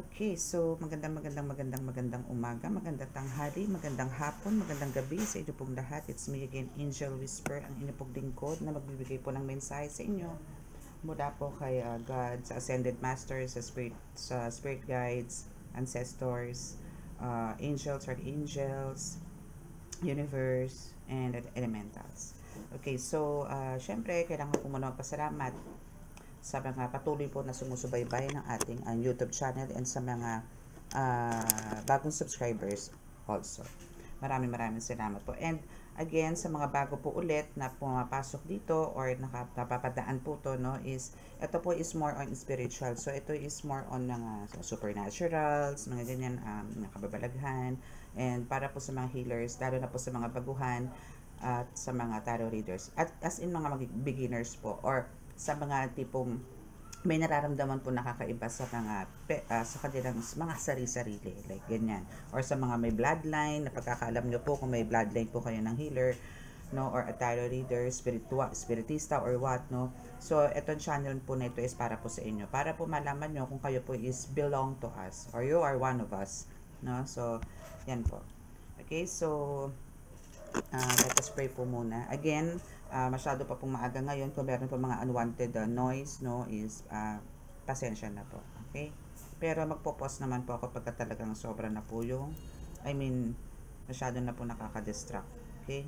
Okay, so magandang umaga, magandang tanghali, magandang hapon, magandang gabi sa inyo pong lahat. It's me again, Angel Whisper, ang inyong pong lingkod na magbibigay po ng mensahe sa inyo mula po kay God, sa Ascended Masters, sa spirit guides, ancestors, angels, archangels, universe, and elementals. Okay, so syempre kailangan po muna magpasalamat sa mga patuloy po na sumusubaybay ng ating YouTube channel and sa mga bagong subscribers also. Maraming salamat po. And again, sa mga bago po ulit na pumapasok dito or napapadaan po to, no, is ito po is more on spiritual. So ito is more on mga supernaturals, mga ganyan, nakababalaghan, and para po sa mga healers, lalo na po sa mga baguhan at sa mga tarot readers. At as in mga beginners po, or sa mga tipong may nararamdaman po nakakaiba sa mga sa kanilang mga sarili-sarili, like ganyan, or sa mga may bloodline na pagkakaalam nyo po kung may bloodline po kayo ng healer, no, or a tarot reader, spiritista or what, no. So etong channel po na ito is para po sa inyo, para po malaman nyo kung kayo po is belong to us or you are one of us, no. So yan po. Okay, so let us pray po muna. Again, masyado pa pong maaga ngayon. Kung meron po mga unwanted noise, no, is pasensya na po. Okay? Pero magpo-pause naman po ako pagka talagang sobra na po yung, masyado na po nakaka-distract. Okay?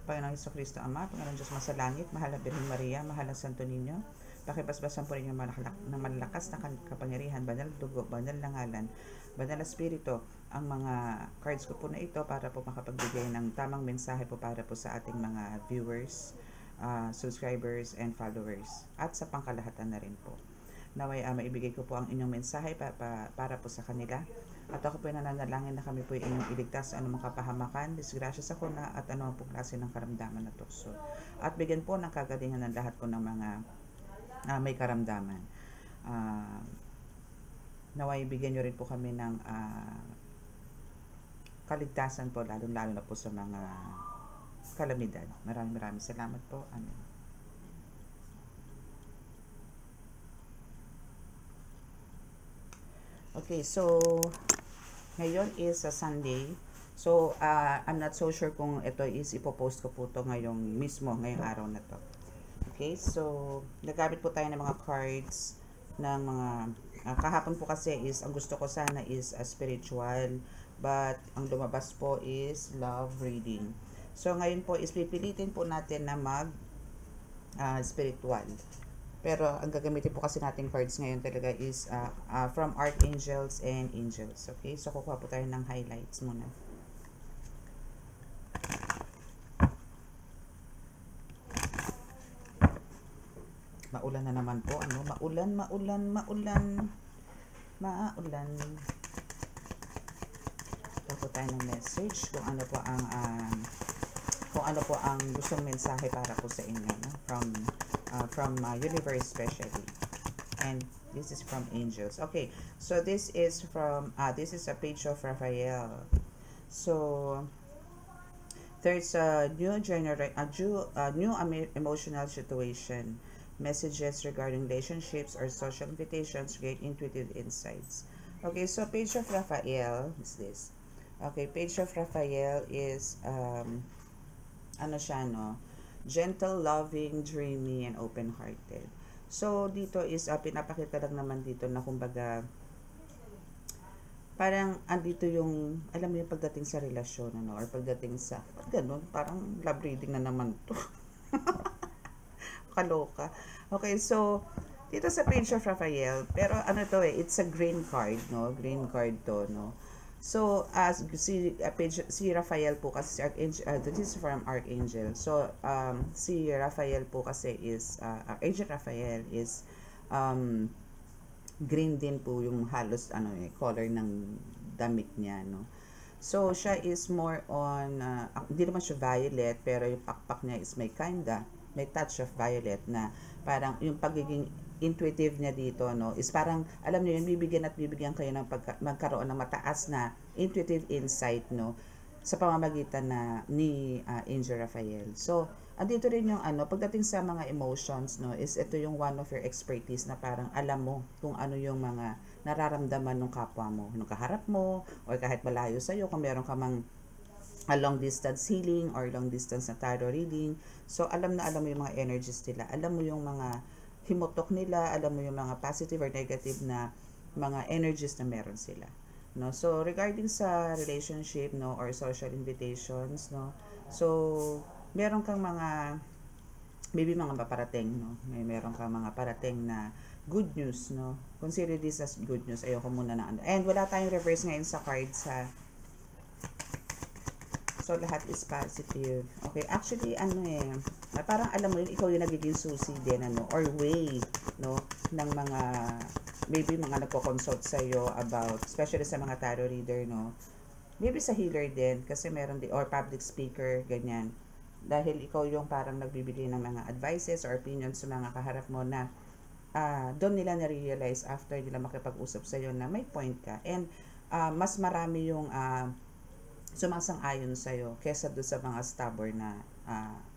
Panginoong Jesucristo Ama, Panginoong Diyos Masalangit, mahal na Birhen Maria, mahal na Santo Niño, pakibasbasan po rin yung malakas na kapangyarihan, banal dugo, banal na ngalan, banal na spirito, ang mga cards ko po na ito para po makapagbigay ng tamang mensahe po para po sa ating mga viewers, subscribers, and followers, at sa pangkalahatan na rin po. Naway maibigay ko po ang inyong mensahe para po sa kanila. At ako po nananalangin na kami po inyong iligtas sa anumang kapahamakan, disgrasya sa kuna, at anumang po klase ng karamdaman na tukso. At bigyan po ng kagalingan ng lahat po ng mga may karamdaman. Naway bigyan nyo rin po kami ng kaligtasan po, lalo na po sa mga kalamidad. Maraming salamat po. Amen. Okay, so ngayon is a Sunday. So I'm not so sure kung ito is ipopost ko po to ngayong araw na to. Okay, so nagamit po tayo ng mga cards ng mga kahapon po kasi is ang gusto ko sana is spiritual, but ang lumabas po is love reading. So ngayon po is pipilitin po natin na mag spiritual. Pero ang gagamitin po kasi natin cards ngayon talaga is from archangels and angels. Okay, so kukuha po tayo ng highlights muna. Maulan na naman po, ano? Maulan. Kuha po tayo ng message kung ano po ang gustong mensahe para po sa inyo, no? From universe especially, and this is from angels. Okay, so this is a page of Raphael. So there's a new emotional situation, messages regarding relationships or social invitations, great intuitive insights. Okay, so page of Raphael is this. Okay, page of Raphael is ano siya, no? Gentle, loving, dreamy, and open-hearted. So, dito is, pinapakita lang naman dito na kumbaga, parang andito yung, alam mo yung pagdating sa relasyon, ano, or pagdating sa, ganun, parang love reading na naman to. Kaloka. Okay, so, dito sa page of Raphael, pero ano to it's a green card, no? Green card to, no? So, si Raphael po kasi, this is from Archangel. So, si Raphael po kasi is, Archangel Raphael is, green din po yung halos, color ng damit niya, no? So, siya is more on, hindi naman siya violet, pero yung pakpak niya is may touch of violet na parang yung pagiging intuitive niya dito, no, is parang, alam niyo yun, bibigyan kayo ng magkaroon ng mataas na intuitive insight, no, sa pamamagitan ni Angel Raphael. So, andito rin yung ano, pagdating sa mga emotions, no, is ito yung one of your expertise na parang alam mo kung ano yung mga nararamdaman ng kapwa mo, nung kaharap mo, or kahit malayo sa'yo, kung meron ka mang a long distance healing or long distance na tarot reading. So, alam na alam mo yung mga energies nila. Alam mo yung mga himutok nila, alam mo yung mga positive or negative na mga energies na meron sila. No? So, regarding sa relationship, no, or social invitations, no, so, meron kang mga, maybe mga paparating, no, meron kang mga parating na good news, no, consider this as good news. Ayoko muna na ano. And wala tayong reverse ngayon sa cards, ha. So, lahat is positive. Okay, actually, ano parang alam mo yun, ikaw yung nagiging susi din, ano, or way, no, ng mga, maybe mga nagko-consult sa'yo about, especially sa mga tarot reader, no, maybe sa healer din, kasi meron din, or public speaker, ganyan. Dahil ikaw yung parang nagbibigay ng mga advices or opinions sa mga kaharap mo na, doon nila na-realize after nila makipag-usap sa'yo na may point ka. And, mas marami yung, sumasang-ayon sa'yo kesa doon sa mga stubborn na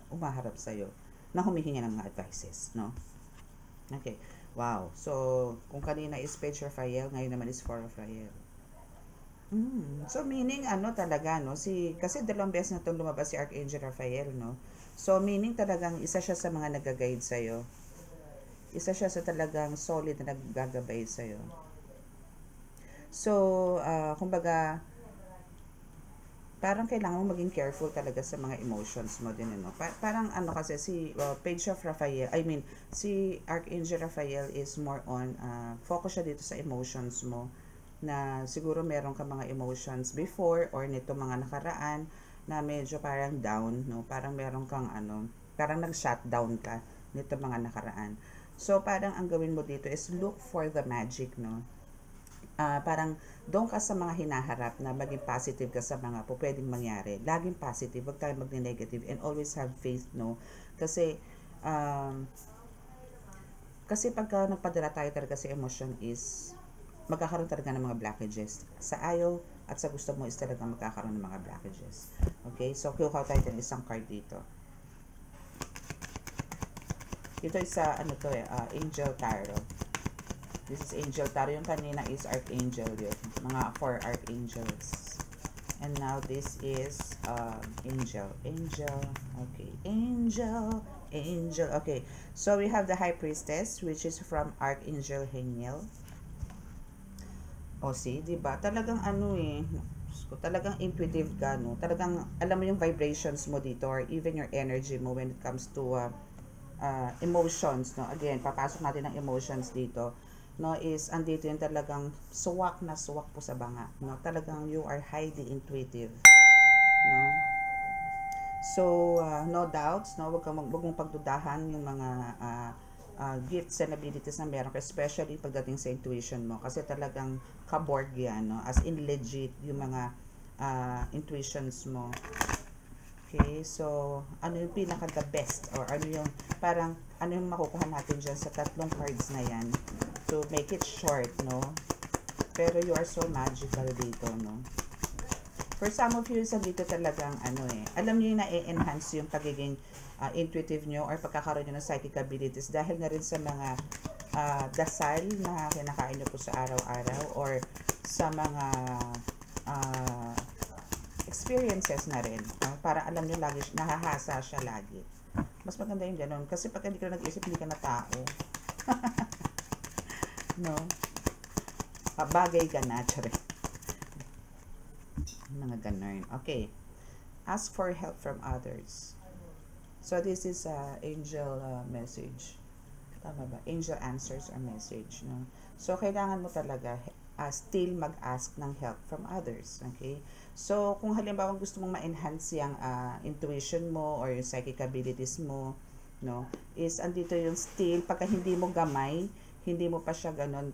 umaharap sa'yo na humihingi ng mga advices, no? Okay. Wow. So, kung kanina is Page of Raphael, ngayon naman is Four of Raphael. So, meaning, ano talaga, no? Kasi dalawang beses na itong lumabas si Archangel Raphael, no? So, meaning talagang isa siya sa mga nag-guide sa'yo. Isa siya sa talagang solid na naggagabay sa'yo. So, kumbaga, parang kailangan mo maging careful talaga sa mga emotions mo din, no? Parang ano kasi si Page of Raphael, si Archangel Raphael is more on, focus siya dito sa emotions mo, na siguro meron ka mga emotions before or nito mga nakaraan na medyo parang down, no? Parang meron kang ano, parang nag-shutdown ka nito mga nakaraan. So, parang ang gawin mo dito is look for the magic, no? Parang doon ka sa mga hinaharap na maging positive ka sa mga po pwedeng mangyari. Laging positive, wag tayo magne-negative, and always have faith, no? Kasi pagka nagpadala tayo talaga sa emotion is magkakaroon talaga ng mga blockages. Sa ayaw at sa gusto mo is talaga magkakaroon ng mga blockages. Okay? So, kuha tayo ng isang card dito. Ito is Angel Tarot. This is Angel Tarot. Yung kanina is Archangel yun. Mga 4 Archangels. And now this is Angel. Okay. Angel. Okay. So we have the High Priestess, which is from Archangel Haniel. O see, diba? Talagang talagang intuitive ka, no? Talagang alam mo yung vibrations mo dito or even your energy mo when it comes to emotions, no? Again, papasok natin ang emotions dito. No, is andito yung talagang suwak po sa banga, no? Talagang you are highly intuitive, no? So, no doubts, no? Wag mong pagdudahan yung mga gifts and abilities na meron, especially pagdating sa intuition mo, kasi talagang kaborg yan, no? As in legit yung mga intuitions mo. Okay, so ano yung pinaka the best, or ano yung parang ano yung makukuha natin dyan sa tatlong cards na yan to make it short, no? Pero you are so magical dito, no? For some of you, dito talagang alam niyo yung na-enhance yung pagiging intuitive nyo or pagkakaroon nyo ng psychic abilities dahil na rin sa mga dasal na kinakain nyo po sa araw-araw or sa mga experiences na rin. Para alam nyo lagi, nahahasa siya lagi. Mas maganda yung ganun. Kasi pag hindi ka nag-isip, hindi ka na tao. No? Bagay ka na, tsari. Mga ganun. Okay. Ask for help from others. So, this is angel message. Tama ba? Angel answers or message. No? So, kailangan mo talaga still mag-ask ng help from others. Okay? So, kung halimbawa gusto mong ma-enhance yung intuition mo or yung psychic abilities mo, no, is andito yung still, pagka hindi mo gamay, hindi mo pa siya ganun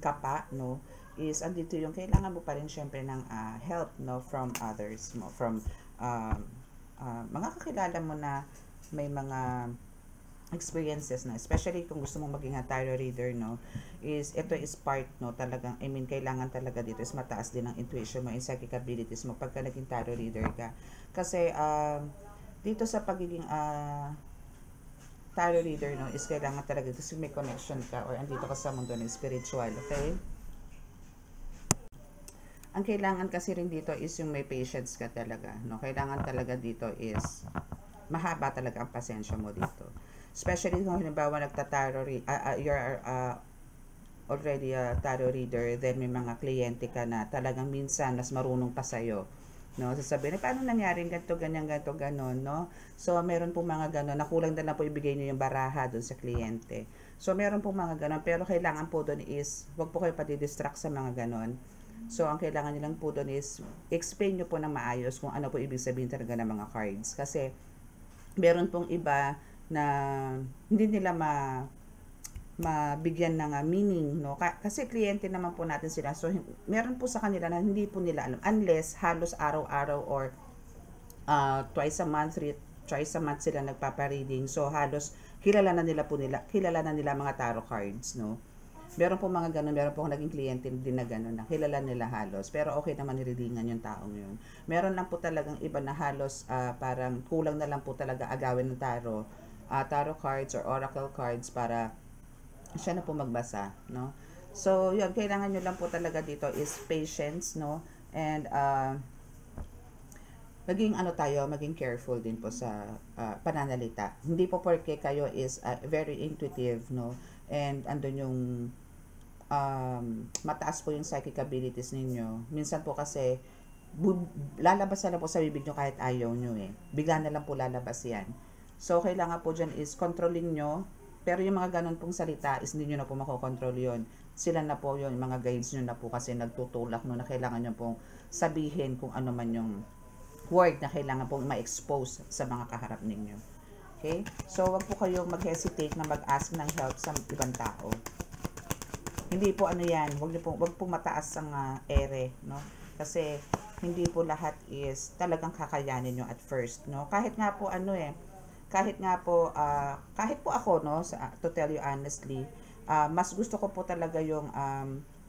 kapa, no, is andito yung kailangan mo pa rin syempre ng help, no, from others mo, from mga kakilala mo na may mga experiences na, especially kung gusto mong maging tarot reader, no, is ito is part, no, talagang kailangan talaga dito is mataas din ang intuition mo and psychic abilities mo pagka naging tarot reader ka, kasi dito sa pagiging tarot reader, no, is kailangan talaga kasi may connection ka or andito ka sa mundo ng spiritual, okay? Ang kailangan kasi rin dito is yung may patience ka talaga, no? Kailangan talaga dito is mahaba talaga ang pasensya mo dito. Especially kung halimbawa you're already a tarot reader, then may mga kliyente ka na talagang minsan mas marunong pa sa'yo. No, sasabihin, paano nangyari ganito, ganyan, ganito, ganon, no? So, meron po mga ganon, nakulang na lang po ibigay niyo yung baraha doon sa kliyente. So, meron po mga ganon, pero kailangan po doon is, wag po kayo pati-distract sa mga ganon. So, ang kailangan niyo lang po doon is, explain niyo po ng maayos kung ano po ibig sabihin talaga ng mga cards. Kasi, meron pong iba na hindi nila mabigyan ng meaning, no? Kasi kliyente naman po natin sila. So, meron po sa kanila na hindi po nila alam. Unless, halos araw-araw or twice a month sila nagpapa-reading. So, halos kilala na nila mga tarot cards, no? Meron po mga ganun, meron po naging kliyente din na ganun, na kilala nila halos. Pero okay naman nireadingan yung taong yun. Meron lang po talagang iba na halos parang kulang na lang po talaga agawin ng tarot cards or oracle cards para siya na po magbasa, no? So, yun, kailangan nyo lang po talaga dito is patience, no? And, maging careful din po sa pananalita. Hindi po porque kayo is very intuitive, no? And, andun yung, mataas po yung psychic abilities ninyo. Minsan po kasi, lalabas na lang po sa bibig nyo kahit ayaw nyo eh. Bigla na lang po lalabas yan. So, kailangan po dyan is controlling nyo. Pero yung mga ganun pong salita is hindi nyo na po makokontrol yun. Sila na po yun, mga guides nyo na po kasi nagtutulak no, na kailangan nyo pong sabihin kung ano man yung word na kailangan pong ma-expose sa mga kaharap ninyo. Okay? So, wag po kayong mag-hesitate na mag-ask ng help sa ibang tao. Hindi po ano yan, wag po mataas ang ere, no? Kasi hindi po lahat is talagang kakayanin nyo at first, no? Kahit nga po kahit po ako, no, to tell you honestly, mas gusto ko po talaga yung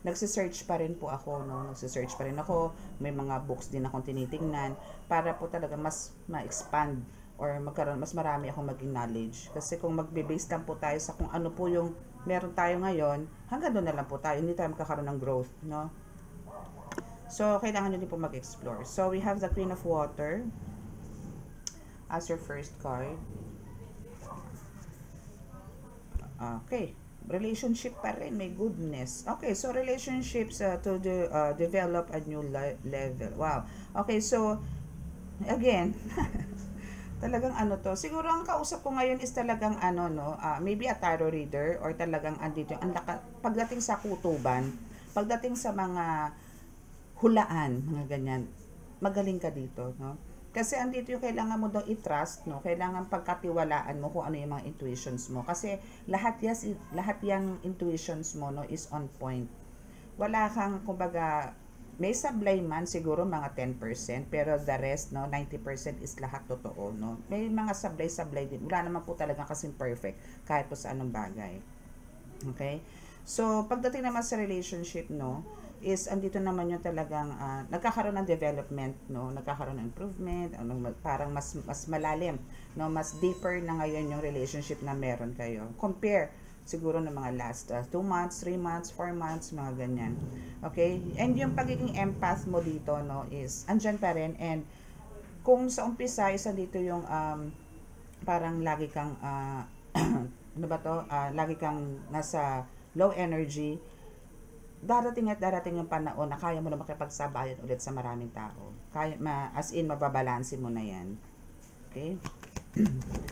nagse-search pa rin po ako, no, may mga books din akong tinitingnan para po talaga mas ma-expand or mas marami akong maging knowledge. Kasi kung magbe-base lang po tayo sa kung ano po yung meron tayo ngayon, hanggang doon na lang po tayo, hindi tayo magkakaroon ng growth, no? So, kailangan nyo din po mag-explore. So, we have the Queen of Water as your first card. Okay. Relationship pa rin. May goodness. Okay. So, relationships to develop a new level. Wow. Okay. So, again, talagang ano to. Siguro ang kausap ko ngayon is talagang ano, no, maybe a tarot reader or talagang andito yung pagdating sa kutuban, pagdating sa mga hulaan, mga ganyan, magaling ka dito, no? Kasi andito yung kailangan mo daw i-trust, no? Kailangan pagkatiwalaan mo kung ano yung mga intuitions mo. Kasi lahat yung intuitions mo, no, is on point. Wala kang, kumbaga, may sablay man siguro mga 10%, pero the rest, no, 90% is lahat totoo, no? May mga sablay din. Wala naman po talaga kasing perfect kahit po sa anong bagay. Okay? So, pagdating naman sa relationship, no, is andito naman yung talagang nagkakaroon ng development, no, nagkakaroon ng improvement, parang mas malalim, no, mas deeper na ngayon yung relationship na meron kayo compare siguro ng mga last 2 months, 3 months, 4 months, mga ganyan. Okay? And yung pagiging empath mo dito, no, is andyan pa rin. And kung sa umpisa is andito yung parang lagi kang ano ba to, lagi kang nasa low energy, darating yung panahon na kaya mo na makipagsabayan ulit sa maraming tao. As in, mababalansin mo na yan. Okay?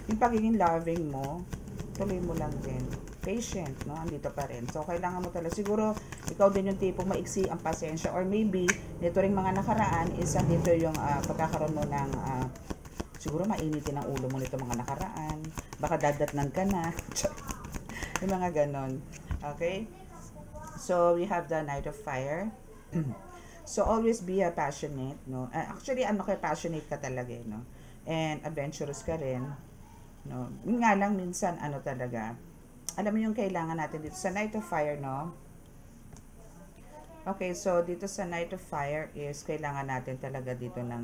Yung pagiging loving mo, tuloy mo lang din. Patient, no? Andito pa rin. So, kailangan mo talaga. Siguro, ikaw din yung tipong maiksi ang pasensya. Or maybe, nito rin mga nakaraan, is andito yung pagkakaroon mo ng siguro mainitin ang ulo mo nito mga nakaraan. Baka dadatnan ka na. Yung mga ganon. Okay? So, we have the Knight of Fire. So, always be passionate, no? Actually, passionate ka talaga, no? And adventurous ka rin, no? Nga lang, minsan, talaga, alam mo yung kailangan natin dito sa Knight of Fire, no? Okay, so, dito sa Knight of Fire is, kailangan natin talaga dito ng,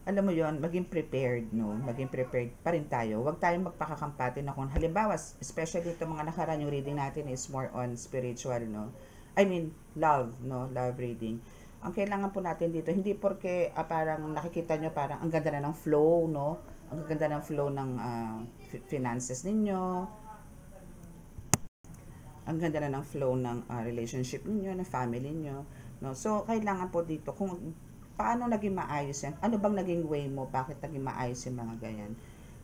alam mo yon, maging prepared, no? Maging prepared pa rin tayo. Huwag tayong magpakakampate na kung halimbawa, especially itong mga nakaraan, yung reading natin is more on spiritual, no? I mean, love, no? Love reading. Ang kailangan po natin dito, hindi porke parang nakikita nyo parang ang ganda na ng flow, no? Ang ganda ng flow ng finances ninyo, ang ganda na ng flow ng relationship niyo, ng family niyo, no? So, kailangan po dito kung paano naging maayos yan, ano bang naging way mo, bakit naging maayos yung mga ganyan.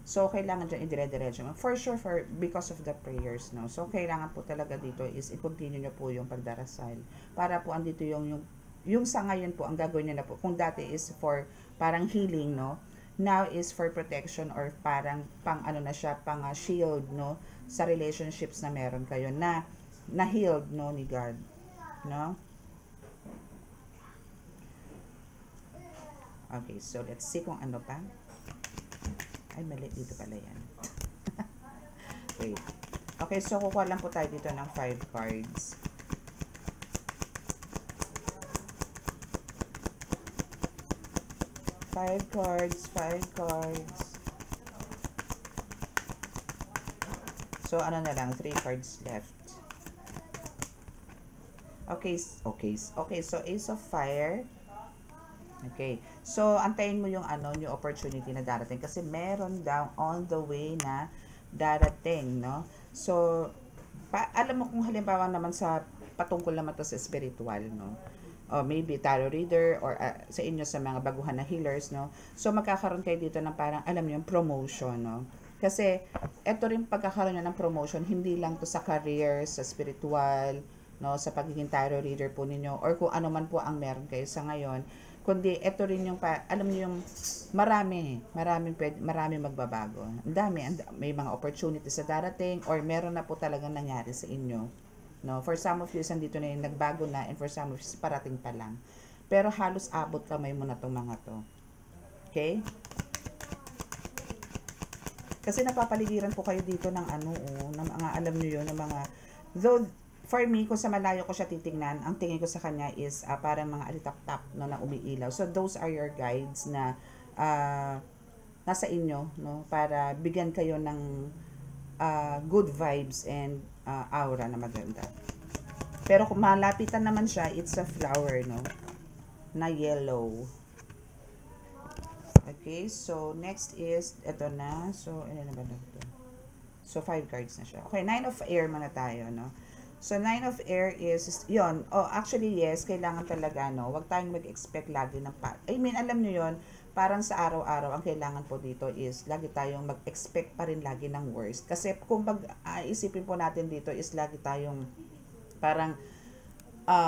So, kailangan dyan idire-diretso mo. For sure, because of the prayers, no? So, kailangan po talaga dito is i-continue nyo po yung pagdarasal. Para po andito yung sa ngayon po, ang gagawin nyo na po, kung dati is for parang healing, no? Now is for protection or parang pang ano na siya, pang shield, no? Sa relationships na meron kayo na healed, no, ni God, no? Okay, so let's see kung ano pa. Ay, mali. Dito pala yan. Wait. Okay, so kukuha lang po tayo dito ng 5 cards. Five cards. So, ano na lang, 3 cards left. Okay, so Ace of Fire. Okay. So, antayin mo yung yung opportunity na darating kasi meron daw on the way na darating, no? So, alam mo kung halimbawa naman sa patungkol naman to sa spiritual, no? O maybe tarot reader or sa inyo sa mga baguhan na healers, no? So, magkakaroon kayo dito ng parang, alam niyo, yung promotion, no? Kasi, eto rin pagkakaroon nyo ng promotion, hindi lang to sa career, sa spiritual, no? Sa pagiging tarot reader po ninyo, or kung ano man po ang meron kayo sa ngayon, kundi ito rin yung alam niyo yung marami magbabago. Ang dami, may mga opportunities sa darating or meron na po talagang nangyari sa inyo. No, for some of you andito na yung nagbago na and for some of you parating pa lang. Pero halos abot kamay mo na tong mga to. Okay? Kasi napapaligiran po kayo dito ng ng mga alam niyo yun, ng mga though for me, kung sa malayo ko siya titingnan, ang tingin ko sa kanya is parang mga alitap-tap no, na umiilaw. So, those are your guides na nasa inyo, no, para bigyan kayo ng good vibes and aura na maganda. Pero kung malapitan naman siya, it's a flower, no, na yellow. Okay, so next is, ito na. So, ano na ba na ito? So, 5 cards na siya. Okay, 9 of Air muna tayo, no. So, 9 of Air is, yon. Oh, actually, yes, kailangan talaga, no? Huwag tayong mag-expect lagi ng alam nyo yon, parang sa araw-araw, ang kailangan po dito is, lagi tayong mag-expect pa rin lagi ng worst. Kasi, kung isipin po natin dito is, lagi tayong, parang,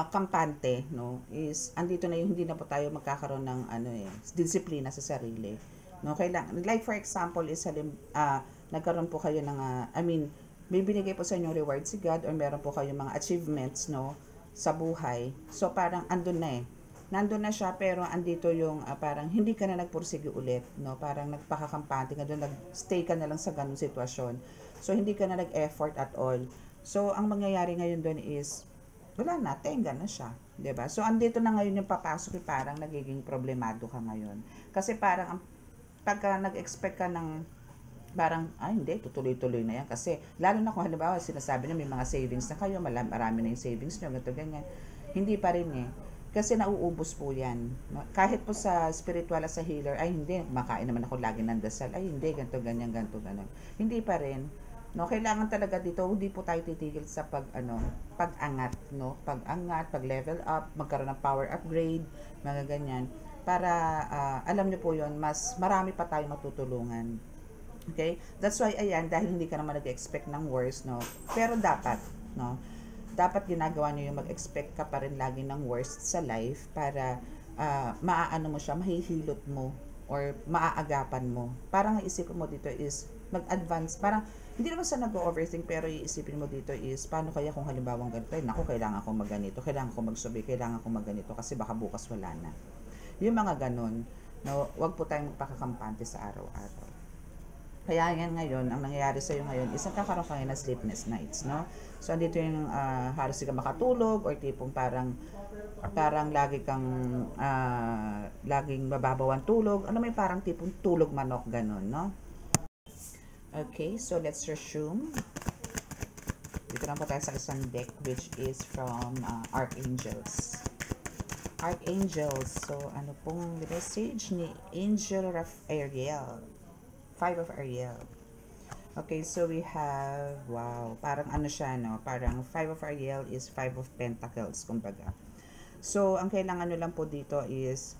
kampante, no? Is, andito na yung hindi na po tayo magkakaroon ng, disiplina sa sarili. No? Kailangan, like for example, is, nagkaroon po kayo ng, may binigay po sa inyong reward si God or meron po kayong mga achievements, no, sa buhay. So, parang andun na nandun na siya, pero andito yung parang hindi ka na nagpursige ulit, no, parang nagpakakampante ka doon, nagstay ka na lang sa ganung sitwasyon. So, hindi ka na nag-effort at all. So, ang mangyayari ngayon doon is, wala na, tenga na siya. 'Di ba? So, andito na ngayon yung papasok, parang nagiging problemado ka ngayon. Kasi parang, pagka nag-expect ka ng parang, hindi, tutuloy-tuloy na yan. Kasi, lalo na kung halimbawa, sinasabi na may mga savings na kayo, marami na yung savings nyo, ganito, ganyan. Hindi pa rin Kasi nauubos po yan. Kahit po sa spiritual at sa healer, hindi, makain naman ako lagi ng dasal. Hindi, ganito, ganyan, ganito, ganyan. Hindi pa rin. No, kailangan talaga dito, hindi po tayo titigil sa pag-angat, no? Pag-angat, pag-level up, magkaroon ng power upgrade, mga ganyan. Para, alam nyo po yon, mas marami pa tayo matutulungan. Okay? That's why, ayan, dahil hindi ka naman nag-expect ng worst, no? Pero dapat, no? Dapat ginagawa nyo yung mag-expect ka pa rin lagi ng worst sa life para maaano mo siya, mahihilot mo or maaagapan mo. Parang iisipin mo dito is mag-advance. Parang, hindi naman sa nag-overthink, pero iisipin mo dito is, paano kaya kung halimbawang ganito, naku, kailangan ko magganito, kailangan ko magsubi, kailangan ko magganito, kasi baka bukas wala na. Yung mga ganun, no? Huwag po tayong magpakakampante sa araw-araw. Kaya yan ngayon, ang nangyayari sa'yo ngayon is nagkakaroon ka ng sleepless nights, no? So, andito yung halos di ka makatulog or tipong parang laging mababaw ang tulog. Ano may parang tipong tulog manok, ganun, no? Okay, so let's resume. Dito lang po tayo sa isang deck which is from Archangels. Archangels, so ano pong message ni Angel of Ariel? Five of Ariel. Okay, so we have, wow, parang ano siya, no? Parang Five of Ariel is Five of Pentacles, kumbaga. So, ang kailangan nyo lang po dito is,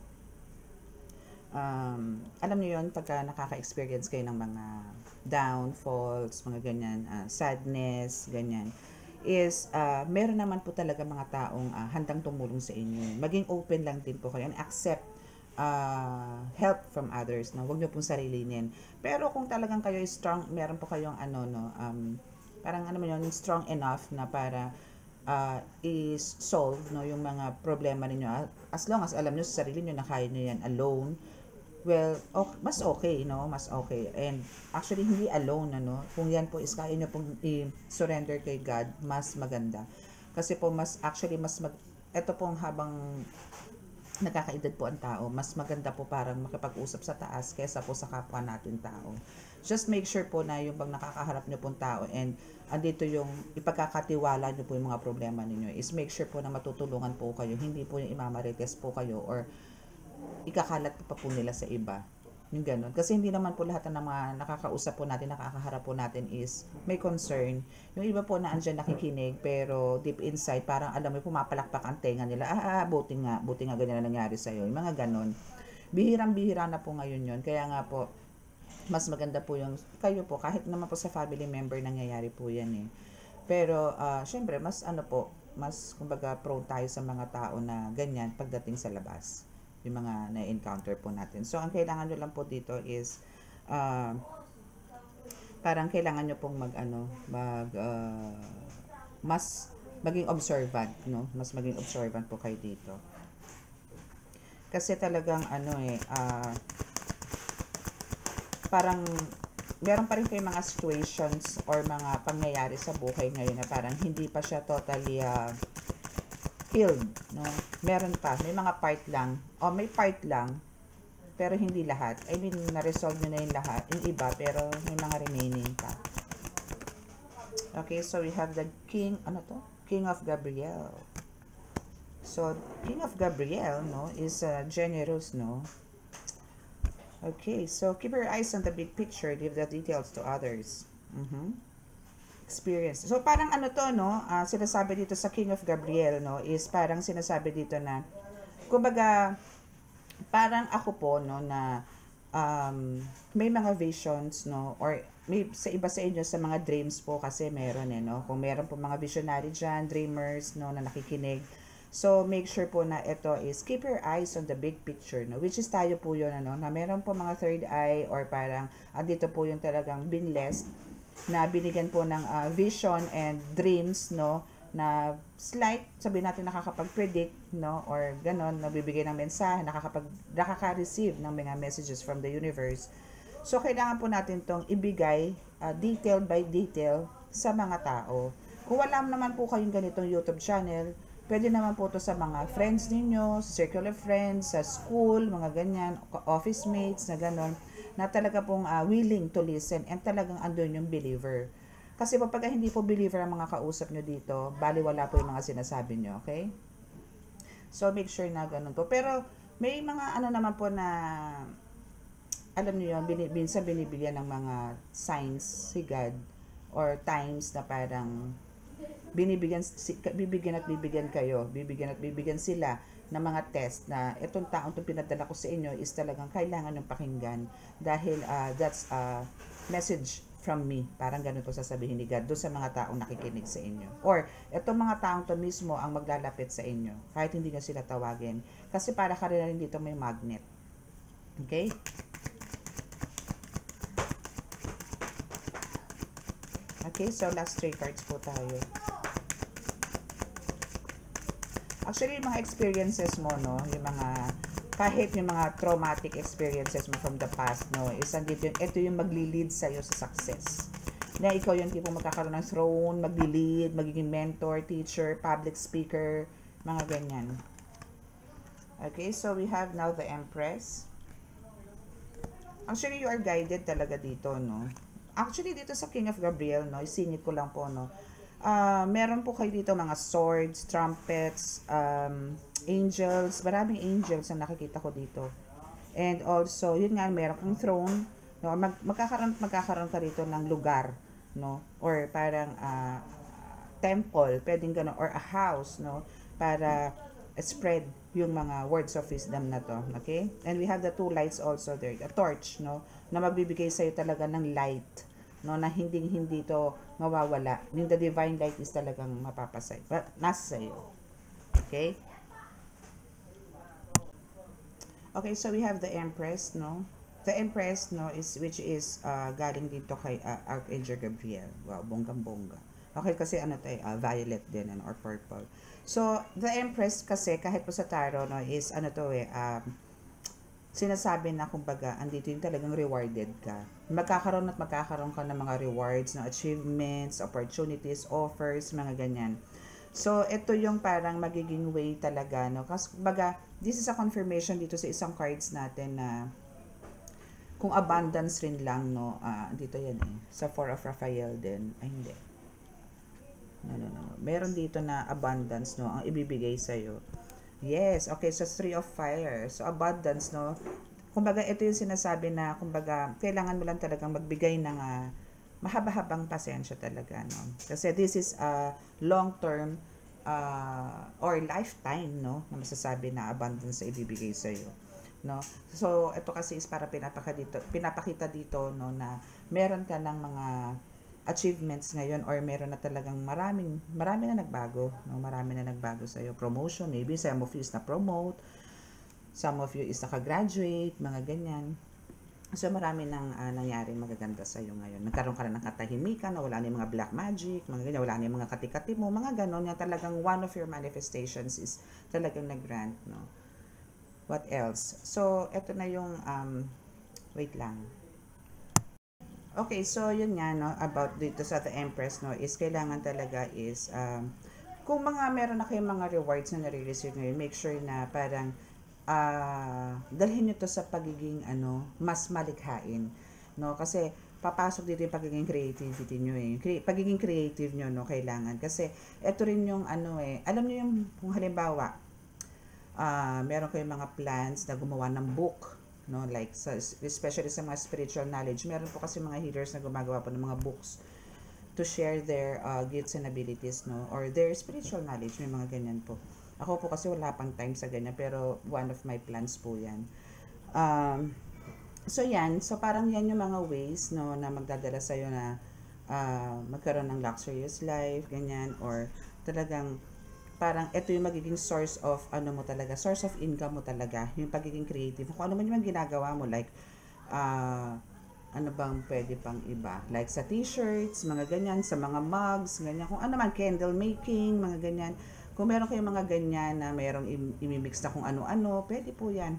alam nyo yun, pagka nakaka-experience kayo ng mga downfalls, mga ganyan, sadness, ganyan, is, meron naman po talaga mga taong handang tumulong sa inyo. Maging open lang din po kayo and accept help from others, no? Huwag nyo pong sarilinin. Pero kung talagang kayo is strong, meron po kayong parang ano man yun, strong enough na para is-solve, no, yung mga problema ninyo. As long as alam nyo sa sarili nyo na kaya nyo yan alone, well, mas okay, no? Mas okay. And actually, hindi alone, ano? Kung yan po is kaya nyo pong i-surrender kay God, mas maganda. Kasi po, ito pong habang nagkakaedad po ang tao, mas maganda po parang makipag-usap sa taas kaysa po sa kapwa natin tao. Just make sure po na yung pag nakakaharap nyo pong tao and andito yung ipagkakatiwala nyo po yung mga problema ninyo, is make sure po na matutulungan po kayo, hindi po yung imamarites po kayo or ikakalat pa po nila sa iba. Yung ganun. Kasi hindi naman po lahat ng mga nakakausap po natin, nakakaharap po natin is may concern. Yung iba po na andyan nakikinig, pero deep inside, parang alam mo, pumapalakpak ang tenga nila. Buti nga ganyan na nangyari sa'yo. Yung mga ganun. Bihirang-bihira na po ngayon yun. Kaya nga po, mas maganda po yung kayo po, kahit naman po sa family member nangyayari po yan eh. Pero, syempre, mas kumbaga, prone tayo sa mga tao na ganyan pagdating sa labas. Yung mga na-encounter po natin. So, ang kailangan nyo lang po dito is, parang kailangan nyo pong mas maging observant, no? Mas maging observant po kayo dito. Kasi talagang, parang, meron pa rin kayong mga situations or mga pangyayari sa buhay ngayon na parang hindi pa siya totally, healed, no? Meron pa, may mga part lang, may part lang, pero hindi lahat. I mean, na-resolve nyo na yung lahat, yung iba, pero may mga remaining pa. Okay, so we have the King of Gabriel. So, King of Gabriel, no, is generous, no? Okay, so keep your eyes on the big picture, give the details to others. Experience. So, parang sinasabi dito sa King of Gabriel, no, is parang sinasabi dito na, kumbaga, parang ako po, no, na, may mga visions, no, or may sa iba sa inyo, sa mga dreams po, kasi meron no, kung meron po mga visionary dyan, dreamers, no, na nakikinig. So, make sure po na ito is, keep your eyes on the big picture, no, which is tayo po yun, na meron po mga third eye, or parang, andito po yung talagang been blessed, na binigyan po ng vision and dreams, no, na slight, sabihin natin nakakapag-predict, no, or ganon, nabibigay ng mensahe, nakaka-receive ng mga messages from the universe. So, kailangan po natin tong ibigay detail by detail sa mga tao. Kung wala naman po kayong ganitong YouTube channel, pwede naman po to sa mga friends ninyo, sa circle of friends, sa school, mga ganyan, office mates, na ganon, na talaga pong willing to listen and talagang andun yung believer. Kasi pag hindi po believer ang mga kausap nyo dito, baliwala po yung mga sinasabi nyo, okay? So, make sure na ganun po. Pero, may mga naman po na, alam nyo yun, minsan binibigyan ng mga signs si God or times na parang bibigyan sila ng mga test na itong taong itong pinadala ko sa inyo is talagang kailangan ng pakinggan dahil that's a message from me. Parang ganun po sasabihin ni God doon sa mga taong nakikinig sa inyo. Or itong mga taong to mismo ang maglalapit sa inyo kahit hindi nyo sila tawagin. Kasi para ka rin dito may magnet. Okay? Okay, so last 3 cards po tayo. Actually, yung mga experiences mo, no, yung mga kahit yung mga traumatic experiences mo from the past, no, is andito yung, ito yung magli-lead sa'yo sa success. Na ikaw yung tipong magkakaroon ng throne, magli-lead, magiging mentor, teacher, public speaker, mga ganyan. Okay, so we have now the Empress. Actually, you are guided talaga dito, no? Actually, dito sa King of Gabriel, no, isingit ko lang po, no, meron po kayo dito mga swords, trumpets, angels, maraming angels ang nakikita ko dito. And also, yun nga, meron kang throne, no, magkakaroon ka dito ng lugar, no, or parang temple, pwedeng gano'n, or a house, no, para spread yung mga words of wisdom na to, okay? And we have the 2 lights also there, a torch, no, na magbibigay sa'yo talaga ng light, no, na hindi to mawawala. Yung the divine light is talagang mapapasay, nasa sa'yo, okay? Okay, so we have the Empress, no? The Empress, no, which is galing dito kay Archangel Gabriel. Wow, bonggang-bongga. Okay, kasi ano tayo, violet din, or purple. So, the Empress kasi, kahit po sa tarot, no, is ano to sinasabi na kumbaga, andito yung talagang rewarded ka. Magkakaroon ka ng mga rewards, no, achievements, opportunities, offers, mga ganyan. So, ito yung parang magiging way talaga, no? Kasi, kumbaga, this is a confirmation dito sa isang cards natin na kung abundance rin lang, no? Dito yan sa 4 of Raphael din. Ay, hindi. No. Meron dito na abundance, no? Ang ibibigay sa'yo. Yes, okay. So, 3 of Fire. So, abundance, no? Kumbaga, ito yung sinasabi na, kumbaga, kailangan mo lang talagang magbigay ng mahaba-habang pasensya talaga, no? Kasi this is a long-term or lifetime, no? Na masasabi na abundance sa ibibigay sa'yo, no? So, ito kasi is para pinapakita dito, no, na meron ka ng mga achievements ngayon or meron na talagang marami na nagbago, no? Marami na nagbago sa iyo. Promotion, maybe some of you is na promote, some of you is naka-graduate, mga ganyan. So marami nang nangyari magaganda sa iyo ngayon. Nagkaroon ka na ng katahimikan, wala na yung mga black magic, mga ganyan, wala na yung mga katikati mo, mga ganon. Yung talagang one of your manifestations is talagang nag-grant, no? What else? So, eto na yung wait lang. Okay, so yun nga, no, about dito sa The Empress, no, is kailangan talaga is, kung meron na kayong mga rewards na nare-receive ngayon, make sure na parang, dalhin nyo to sa pagiging, mas malikhain, no, kasi, papasok dito yung pagiging creativity nyo pagiging creative nyo, no, kailangan, kasi, eto rin yung, alam nyo yung, kung halimbawa, meron kayong mga plans na gumawa ng book, no, like especially sa mga spiritual knowledge, meron po kasi mga healers na gumagawa po ng mga books to share their gifts and abilities, no, or their spiritual knowledge, may mga ganyan po. Ako po kasi wala pang time sa ganyan, pero one of my plans po yan. So yan, so parang yan yung mga ways, no, na magdadala sa'yo na magkaroon ng luxurious life, ganyan, or talagang parang ito yung magiging source of mo talaga, source of income mo talaga, yung pagiging creative. Kung ano man yung ginagawa mo, like ano bang pwede pang iba, like sa t-shirts, mga ganyan, sa mga mugs, ganyan, kung ano man, candle making, mga ganyan. Kung meron kayong mga ganyan na merong imimix na kung ano-ano, pwede po yan,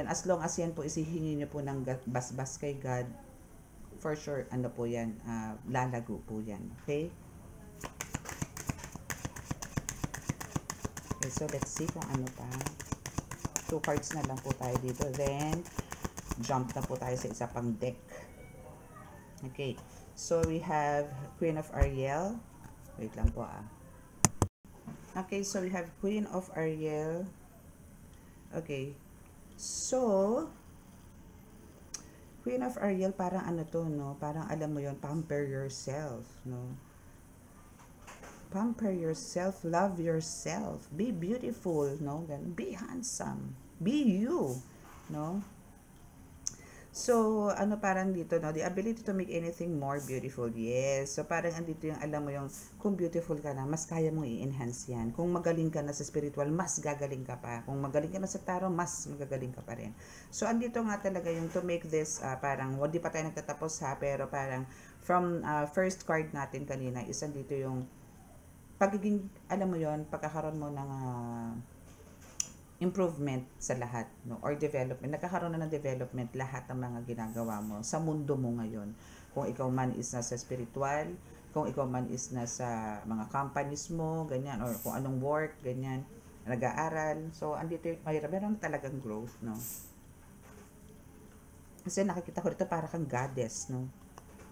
as long as yan po isihingi nyo po ng basbas kay God, for sure, po yan, lalago po yan, okay? Okay, so let's see kung ano pa. 2 cards na lang po tayo dito. Then, jump na po tayo sa isa pang deck. Okay. So, we have Queen of Ariel. Wait lang po Okay, so we have Queen of Ariel. Okay. So, Queen of Ariel, parang no? Parang alam mo yon, pamper yourself, no? Pamper yourself, love yourself, be beautiful, no? Be handsome, be you, no? So, parang dito, no? The ability to make anything more beautiful, yes. So, parang andito yung, alam mo yung, kung beautiful ka na, mas kaya mong i-enhance yan. Kung magaling ka na sa spiritual, mas gagaling ka pa. Kung magaling ka na sa tarot, mas magagaling ka pa rin. So, andito nga talaga yung to make this, parang, di pa tayo nagtatapos pero parang, from first card natin kanina, is andito yung, pagiging, alam mo yon, pagkakaroon mo ng improvement sa lahat, no? Or development. Nagkakaroon na ng development lahat ng mga ginagawa mo sa mundo mo ngayon. Kung ikaw man is nasa spiritual, kung ikaw man is nasa mga companies mo, ganyan, or kung anong work, ganyan, nag-aaral. So, andito yung meron talagang growth, no? Kasi nakikita ko dito para kang goddess, no?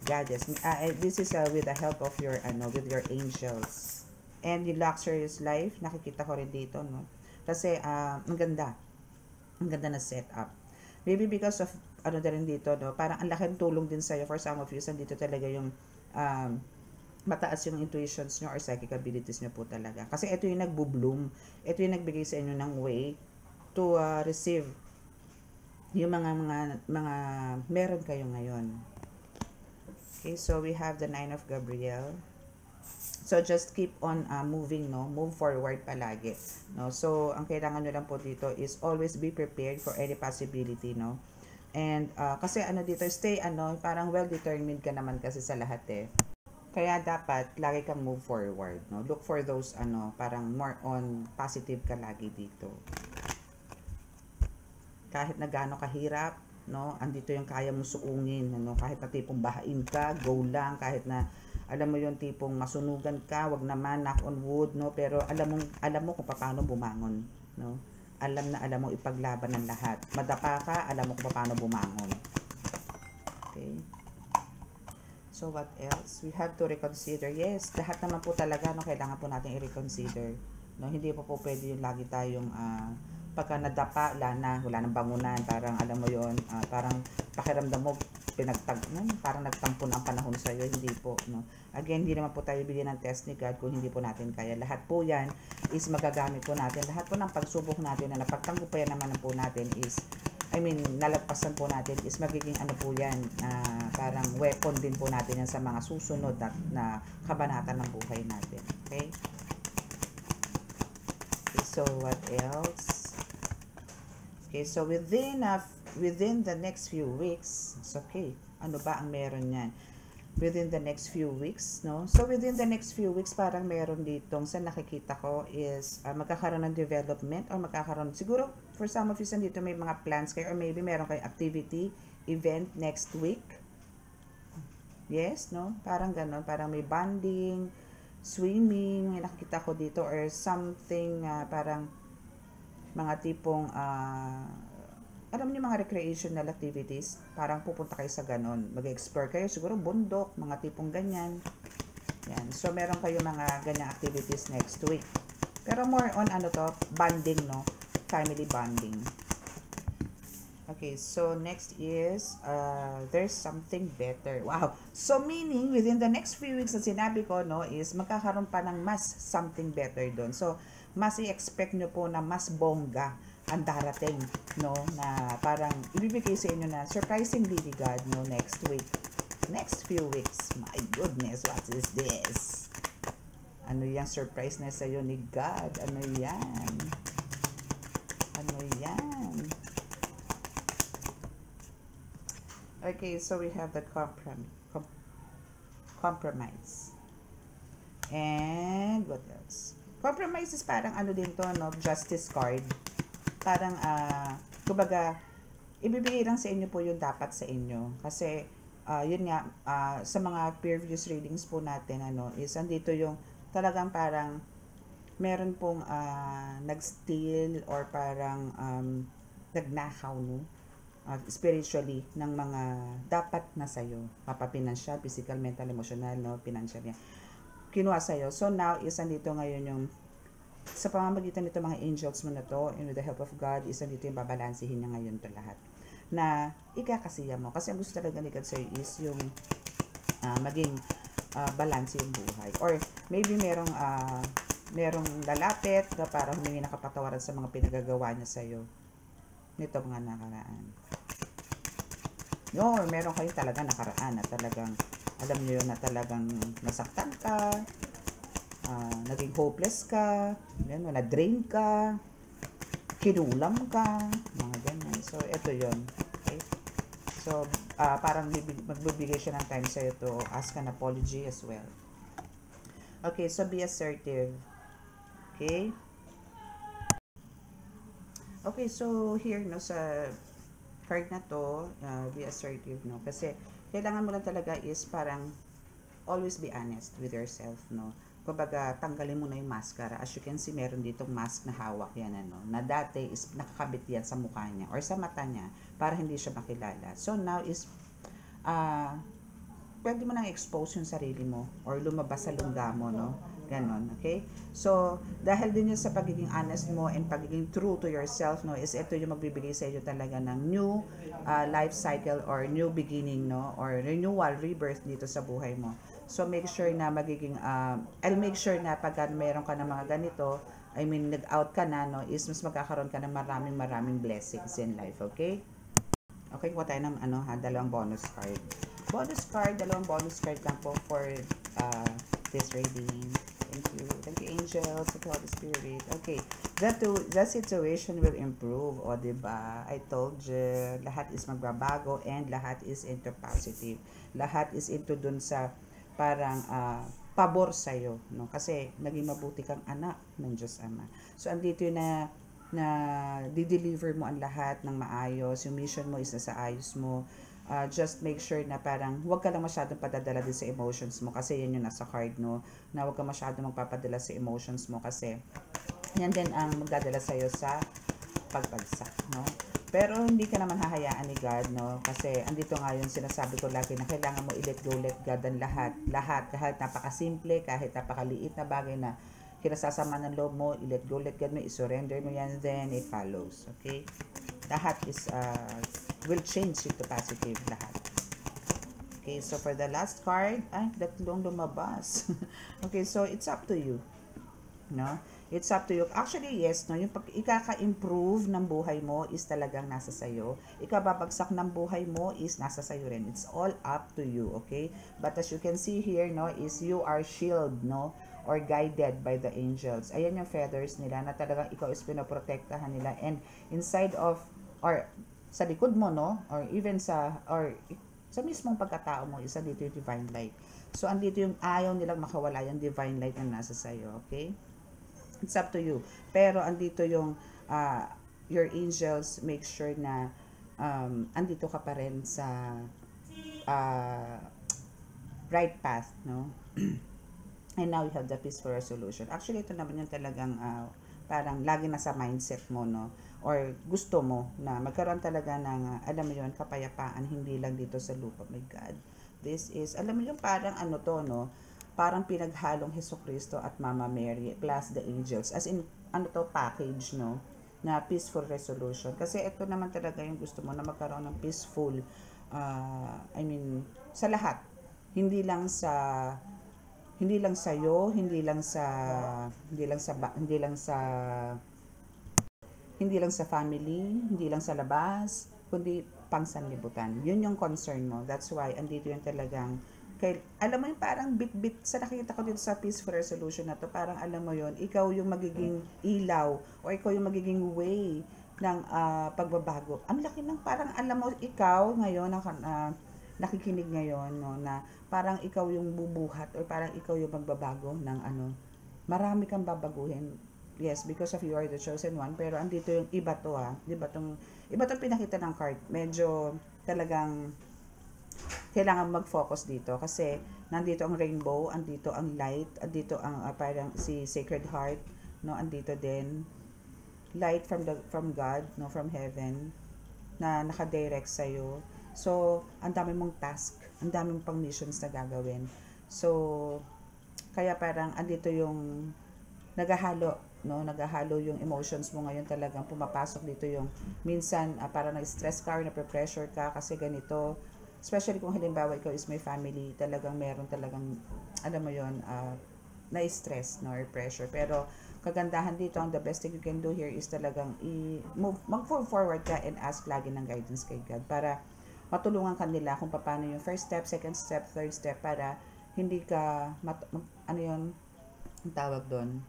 Goddess. This is with the help of your, with your angels. And yung luxurious life, nakikita ko rin dito, no? Kasi, ang ganda. Ang ganda na setup. Maybe because of, na rin dito, no? Parang ang laking tulong din sa'yo. For some of you, dito talaga yung, mataas yung intuitions nyo or psychic abilities nyo po talaga. Kasi ito yung nagbo-bloom. Ito yung nagbigay sa inyo ng way to receive yung mga meron kayo ngayon. Okay, so we have the 9 of Gabriel. So, just keep on moving, no? Move forward palagi, no? So, ang kailangan nyo lang po dito is always be prepared for any possibility, no? And, kasi dito, stay, parang well-determined ka naman kasi sa lahat, eh. Kaya dapat, lagi kang move forward, no? Look for those, parang more on positive ka lagi dito. Kahit na gaano kahirap, no? Andito yung kaya mong suungin, no? Kahit na tipong bahain ka, go lang, kahit na alam mo yung tipong masunugan ka, wag naman, knock on wood, no? Pero alam mo kung paano bumangon, no? Alam mo ipaglaban ng lahat. Madapa ka, alam mo kung paano bumangon. Okay? So, what else? We have to reconsider. Yes, lahat naman po talaga, no? Kailangan po natin i-reconsider. No? Hindi po pwede yung lagi tayong, pagka nadapa, wala nang bangunan. Parang, alam mo yon parang pakiramdam mo, parang nagtampo na ang panahon sa iyo, hindi po, no. Again, hindi naman po tayo bigyan ng test ni God kung hindi po natin kaya. Lahat po 'yan is magagamit po natin. Lahat po ng pagsubok natin na napagtagumpayan naman po natin is nalagpasan po natin is magiging po 'yan, parang weapon din po natin yan sa mga susunod na kabanata ng buhay natin. Okay? So what else? Okay, so within the next few weeks, it's okay. Ano ba ang meron yan? Within the next few weeks, no? So, within the next few weeks, parang meron ditong, sa nakikita ko is, magkakaroon ng development or magkakaroon, siguro, for some of you, dito may mga plans kayo or maybe meron kayo activity, event next week. Yes, no? Parang ganon, parang may bonding, swimming, may nakikita ko dito or something, parang mga tipong, alam niyo mga recreational activities, parang pupunta kayo sa ganon. Mag-explore kayo, siguro bundok, mga tipong ganyan. Yan. So, meron kayo mga ganyan activities next week. Pero more on bonding, no? Family bonding. Okay, so next is, there's something better. Wow! So, meaning, within the next few weeks na sinabi ko, no, is magkakaroon pa ng mas something better doon. So, mas i-expect nyo po na mas bongga ang darating, no, na parang ibibigay sa inyo na surprisingly ni God, no, next week, next few weeks. My goodness, what is this? Ano yung surprise na sa iyo ni God? Ano yan? Ano yan? Okay, so we have the compromise. And what else? Compromise is parang din to, no, justice card. Parang, kumbaga, ibibigay lang sa inyo po yung dapat sa inyo. Kasi, yun nga, sa mga previous readings po natin, is andito yung talagang parang meron pong nag-steal or parang nagnakaw, no? Spiritually ng mga dapat na sa'yo. Mapapinansya, physical, mental, emotional, no? Financial yan. Kinuha sa'yo. So, now, is andito ngayon yung sa pamamagitan nito mga angels mo na to, and with the help of God, isa dito yung babalansihin niya ngayon to lahat. Na ikakasiya mo. Kasi ang gusto talaga ni God sa'yo is yung maging balanse yung buhay. Or maybe merong lalapit na para humingi ng kapatawaran sa mga pinagagawa niya sa'yo. Nito mga nakaraan. Or meron kayo talaga nakaraan na talagang, alam niyo yun na talagang nasaktan ka, naging hopeless ka, na-drain ka, kinulam ka, mga ganyan. So, ito yon. Okay? So, parang magbibigay siya ng time sa'yo to ask an apology as well. Okay, so be assertive. Okay? Okay, so here, no, sa card na to, be assertive, no? Kasi, kailangan mo lang talaga is parang always be honest with yourself, no? Kumbaga, tanggalin mo na yung maskara. As you can see, meron ditong mask na hawak yan, ano, na dati is nakakabit yan sa mukha niya or sa mata niya para hindi siya makilala. So, now is, uh, pwede mo nang expose yung sarili mo or lumabas sa lungga mo, no? Ganon, okay? So, dahil din yun sa pagiging honest mo and pagiging true to yourself, no, is ito yung magbibigay sa iyo talaga ng new life cycle or new beginning, no? Or renewal, rebirth dito sa buhay mo. So, make sure na magiging, I'll make sure na pag meron ka ng mga ganito, I mean, nag-out ka na, no, is mas magkakaroon ka ng maraming blessings in life, okay? Okay, kuha tayo ng dalawang bonus card. Dalawang bonus card lang po for this reading. Thank you. Thank you, angels. Thank you, Holy Spirit. Okay. The situation will improve. O, diba? I told you, lahat is magbabago and lahat is into positive. Lahat is into dun sa parang pabor sa'yo. No? Kasi naging mabuti kang anak ng Diyos Ama. So, andito yun na di-deliver mo ang lahat ng maayos. Yung mission mo is nasa ayos mo. Just make sure na parang huwag ka lang masyadong padadala din sa emotions mo kasi yan yung nasa card, no, na huwag ka masyadong magpapadala sa emotions mo kasi yan din ang magdadala sa'yo sa pagbagsak, no. Pero hindi ka naman hahayaan ni God, no, kasi andito nga yung sinasabi ko lagi na kailangan mo i-let go, let God ang lahat, kahit napakasimple, kahit napakaliit na bagay na kinasasama ng loob mo, i-let go, let God mo, i-surrender mo yan, then it follows, okay. Lahat is will change into positive lahat. Okay, so for the last card, tatlong lumabas. Okay, so it's up to you. No? It's up to you. Actually, yes, no, yung pag ikaka-improve ng buhay mo is talagang nasa sayo. Ikababagsak ng buhay mo is nasa sayo rin. It's all up to you, okay? But as you can see here, no, is you are shield, no, or guided by the angels. Ayan yung feathers nila na talagang ikaw is pinoprotektahan nila, and inside of or sa likod mo, no, or even sa mismong pagkatao mo, isa dito yung divine light. So andito yung ayaw nilang makawala yung divine light na nasa sayo, okay? It's up to you. Pero andito yung your angels make sure na andito ka pa rin sa right path, no? And now you have the peaceful resolution. Actually, ito naman yung talagang parang lagi nasa mindset mo, no? Or gusto mo na magkaroon talaga ng, alam mo yun, kapayapaan, hindi lang dito sa lupa. My God. This is, alam mo yun, parang ano to, no? Parang pinaghalong Jesucristo at Mama Mary plus the angels. As in, ano to, package, no? Na peaceful resolution. Kasi ito naman talaga yung gusto mo na magkaroon ng peaceful, I mean, sa lahat. Hindi lang sa iyo, hindi lang sa family, hindi lang sa labas, kundi pang sanlibutan. Yun yung concern mo. That's why andito yung talagang alam mo yung parang bit-bit sa nakikita ko dito sa peaceful resolution na to, parang alam mo yun, ikaw yung magiging ilaw o ikaw yung magiging way ng pagbabago. Ang laki ng parang alam mo ikaw ngayon nakikinig ngayon, no, na parang ikaw yung bubuhat or parang ikaw yung magbabago ng marami kang babaguhin. Yes, because of you are the chosen one. Pero andito yung iba to, iba tong pinakita ng card. Medyo talagang kailangan mag-focus dito kasi nandito ang rainbow, andito ang light, andito ang parang si Sacred Heart, no, andito din light from God, no, from heaven na naka-direct sa iyo. So, ang dami mong task, ang dami mong pang missions na gagawin. So, kaya parang andito yung naghahalo, no, naghahalo yung emotions mo ngayon, talagang pumapasok dito yung minsan para na-stress ka or na-pressure ka kasi ganito, especially kung halimbawa ikaw is may family, talagang meron talagang alam mo yon na-stress, no, or pressure. Pero kagandahan dito, ang the best thing you can do here is talagang mag-move forward ka and ask lagi ng guidance kay God para matulungan ka nila kung paano yung first step, second step, third step para hindi ka ano yun ang tawag doon,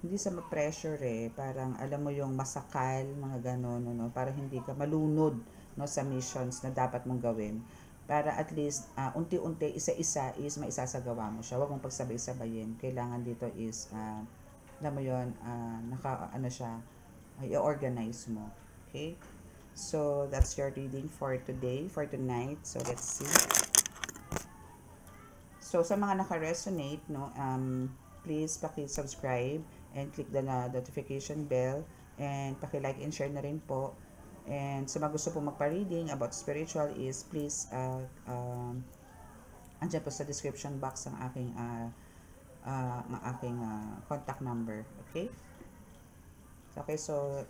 hindi sa ma-pressure parang alam mo yung masakal, mga ganon, no, para hindi ka malunod, no, sa missions na dapat mong gawin. Para at least unti-unti, isa-isa is maisasagawa mo siya. Huwag mong pagsabay-sabayin. Kailangan dito is alam mo yon, ano siya, i-organize mo. Okay? So, that's your reading for today, for tonight. So, let's see. So, sa mga naka-resonate, no, please paki-subscribe and click the notification bell and paki-like and share na rin po. And sa mga gusto po magpa-reading about spiritual is please andyan po sa description box ang aking contact number. Okay? Okay, so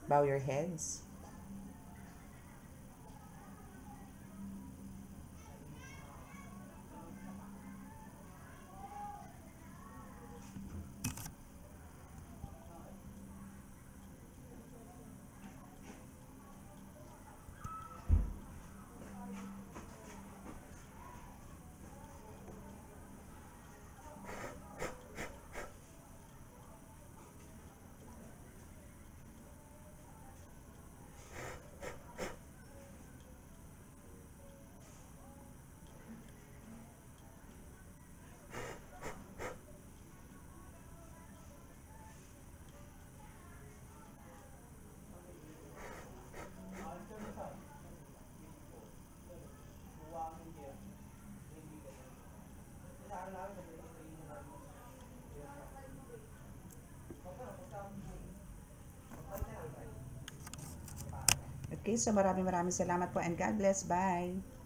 bow your heads. Okay, so maraming salamat po and God bless. Bye!